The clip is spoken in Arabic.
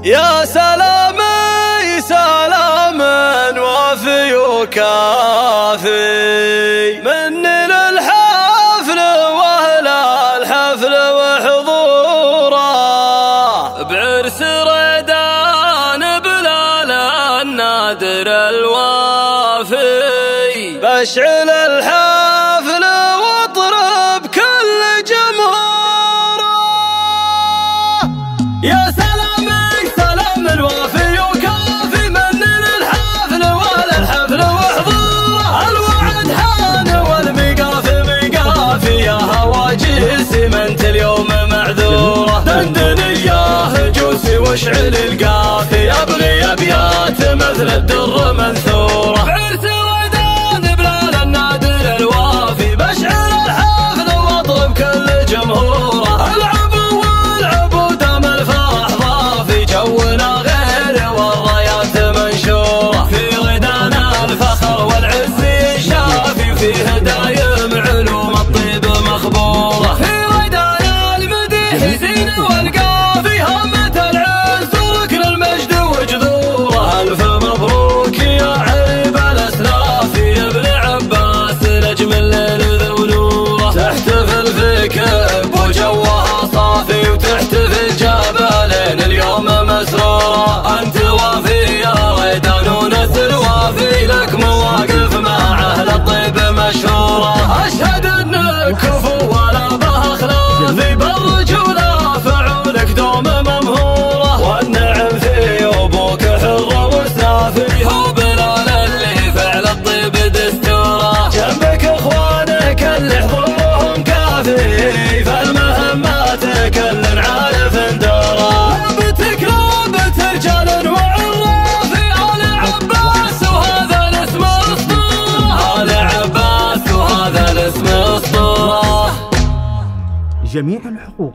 يا سلامي سلام وافي وكافي مني للحفل واهل الحفل وحضوره، بعرس ريدان بلال النادر الوافي، بشعل الحفل واطرب كل جمهوره. يا سلامي سلام الوافي وكافي مني للحفل واهل الحفل وحضوره، الوعد حان والمقافي مقافي، يا هواجسي ما انت اليوم معذوره، دندني يا هجوسي واشعل القافي، ابغي ابيات مثل الدر منثوره، بعرس ريدان بلال النادر الوافي، بشعل الحفل واطرب كل جمهوره، العبوا والعبوا دام الفرح ضافي، جونا غير والرايات منشوره، في ريدان الفخر والعز شافي، وفيه دايم علوم الطيب مخبوره، في ريدان المديح زين والقافي، هامة العز وركن المجد وجذوره، الف مبروك يا عيب الاسلاف يا ابن عباس، نجم الليل ذو نوره، تحتفل في كب وجوها صافي، وتحتفل جبلين اليوم مسروره، انت الوافي يا ريدان ونس الوافي، لك مواقف مع اهل الطيب مشهوره، اشهد انك كفو ولا به خلافي، بالرجوله فعولك دوم ممهوره، والنعم في ابوك حر وسافي، هو بلال اللي فعل الطيب دستوره، جنبك اخوانك اللي حضورهم كافي، فالمهمات كل عارف دوره، لعبتك لعبة رجال وعرافي، آل عباس وهذا الاسم اسطوره، آل عباس وهذا الاسم اسطوره. جميع الحقوق